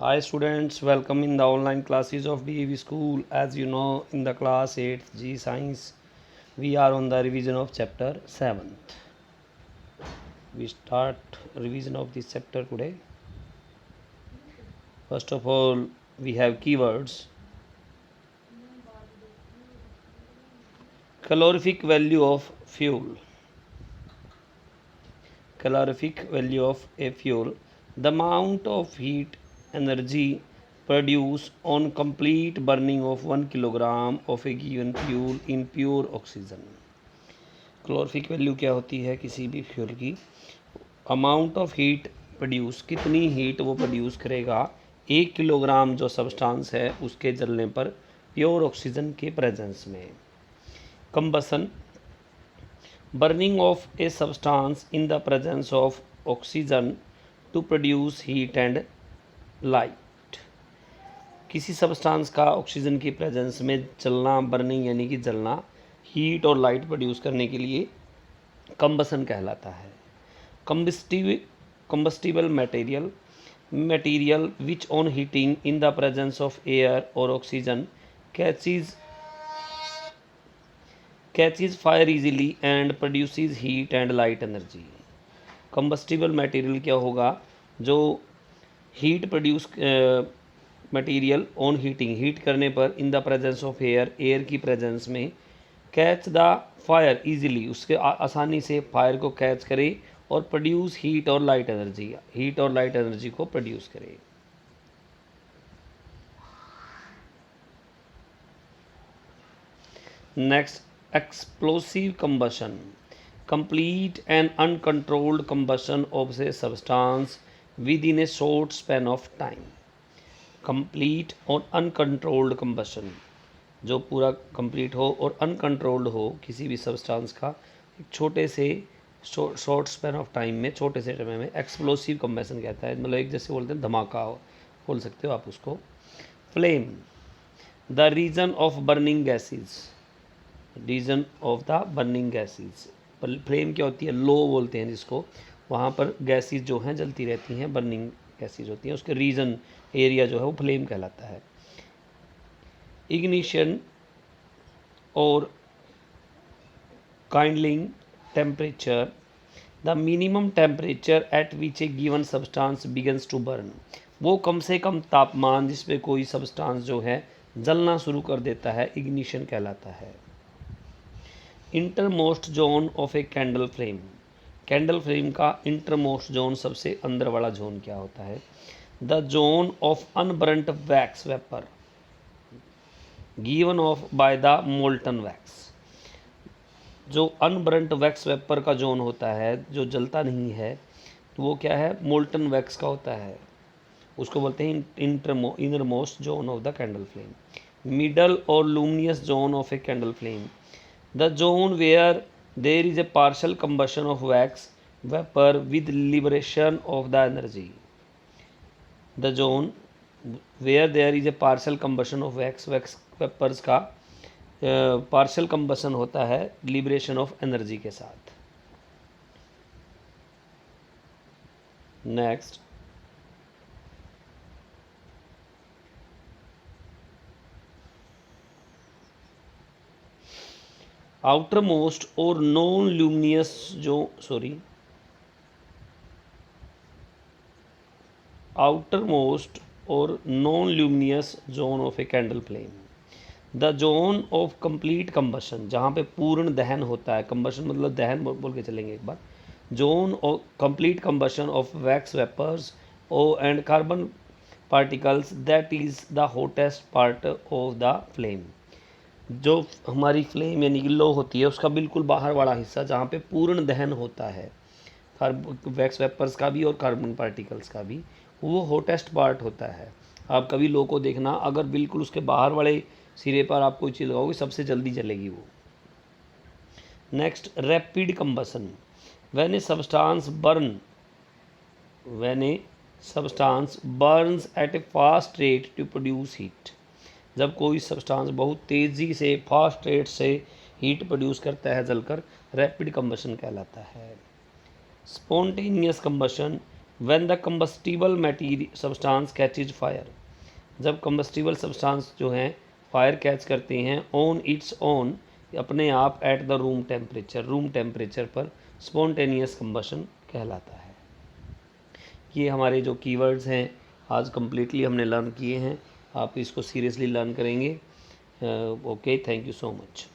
Hi students, welcome in the online classes of DAV School. As you know, in the class 8th G Science, we are on the revision of chapter 7th. We start revision of this chapter today. First of all, we have keywords. Calorific value of fuel. Calorific value of a fuel. The amount of heat energy produced on complete burning of 1 kilogram of a given fuel in pure oxygen. Calorific value क्या होती है किसी भी fuel की? Amount of heat produce, कितनी heat वो produce करेगा 1 kilogram जो सब्सटेंस है उसके जलने पर प्योर ऑक्सीजन के प्रेजेंस में. Combustion, burning of a substance in the presence of oxygen to produce heat and light. किसी सब्सटेंस का ऑक्सीजन की प्रेजेंस में जलना, बर्निंग यानी कि जलना, हीट और लाइट प्रोड्यूस करने के लिए कंबसन कहलाता है. Combustible material which on heating in the presence of air or oxygen catches fire easily and produces heat and light energy. Combustible material क्या होगा? जो heat produce material on heating, heat करने पर in the presence of air की presence में, catch the fire easily, उसके आसानी से फायर को कैच करे और प्रोड्यूस हीट और लाइट एनर्जी को प्रोड्यूस करे. Next, explosive combustion, complete and uncontrolled combustion of a substance with in A short span of time. Complete और अनकंट्रोल्ड कंबशन, जो पूरा कंप्लीट हो और अनकंट्रोल्ड हो किसी भी सब्सटेंस का, एक छोटे से शॉर्ट स्पैन ऑफ टाइम में, छोटे से समय में एक्सप्लोसिव कंबशन कहता है. मतलब एक जैसे बोलते हैं धमाका बोल सकते हो आप उसको. Flame, the region of burning gases. Flame क्या होती है? लो बोलते हैं जिसको. वहाँ पर गैसेज जो हैं जलती रहती हैं, बर्निंग गैसेज होती हैं, उसके रीजन एरिया जो है वो फ्लेम कहलाता है. Ignition or kindling temperature, the minimum temperature at which a given substance begins to burn. वो कम से कम तापमान जिस पे कोई सब्सटेंस जो है जलना शुरू कर देता है, इग्निशन कहलाता है. Innermost zone of a candle flame. Candle flame का इंटरमोस्ट जोन, सबसे अंदर वाला जोन क्या होता है? The zone of unburnt wax vapour given off by the molten wax. जो अनबर्नट वैक्स वेपर का जोन होता है, जो जलता नहीं है, तो वो क्या है? मोल्टन वैक्स का होता है. उसको बोलते हैं innermost zone of the candle flame. Middle or luminous zone of a candle flame, the zone where there is a partial combustion of wax vapour with liberation of the energy. The zone where there is a partial combustion of wax vapours का partial combustion होता है liberation of energy के साथ. Next, outermost or non luminous outermost or non-luminous zone of a candle flame. The zone of complete combustion, जहाँ पे पूर्ण दहन होता है. कंबशन मतलब दहन बोल के चलेंगे एक बार. Zone of complete combustion of wax vapours and carbon particles, that is the hottest part of the flame. जो हमारी फ्लेम यानी कि लो होती है, उसका बिल्कुल बाहर वाला हिस्सा जहाँ पे पूर्ण दहन होता है वैक्स वेपर्स का भी और कार्बन पार्टिकल्स का भी, वो हॉटेस्ट पार्ट होता है. आप कभी लो को देखना, अगर बिल्कुल उसके बाहर वाले सिरे पर आप कोई चीज़ लगाओगे, सबसे जल्दी जलेगी वो. Next, rapid combustion, when a substance burns at a fast rate to produce heat. जब कोई सब्सटेंस बहुत तेज़ी से, फास्ट रेट से हीट प्रोड्यूस करता है जलकर, रैपिड कंबशन कहलाता है. Spontaneous combustion, when the combustible material substance catches fire, जब कंबस्टिबल सब्सटेंस जो हैं फायर कैच करते हैं ऑन इट्स ओन, अपने आप, एट द रूम टेम्परेचर पर, स्पॉन्टेनियस कंबशन कहलाता है। ये हमारे जो कीवर्ड्स हैं आज कम्प्लीटली हमने लर्न किए हैं। आप इसको सीरियसली लर्न करेंगे। Okay, thank you so much.